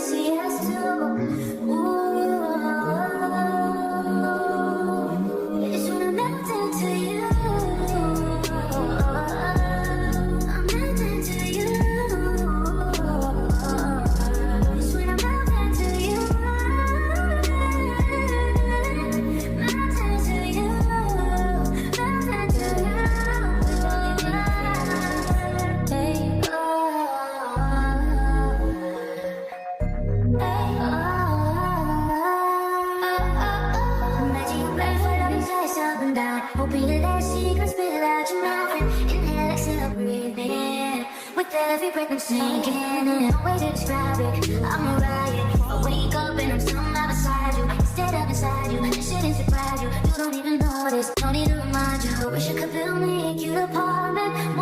say yes to. Ooh, it's when I'm melting to you. I'm melting to you. It's when I'm melting to you. Melting to you. Melting to you. Hoping that that secret spill out your mouth and inhale, exhale, breathe in. With every breath I'm sinking, and no way to describe it. I'm a riot. I wake up and I'm somehow beside you, instead of inside you. This shouldn't surprise you. You don't even notice. No need to remind you. Wish I could build me a cute apartment.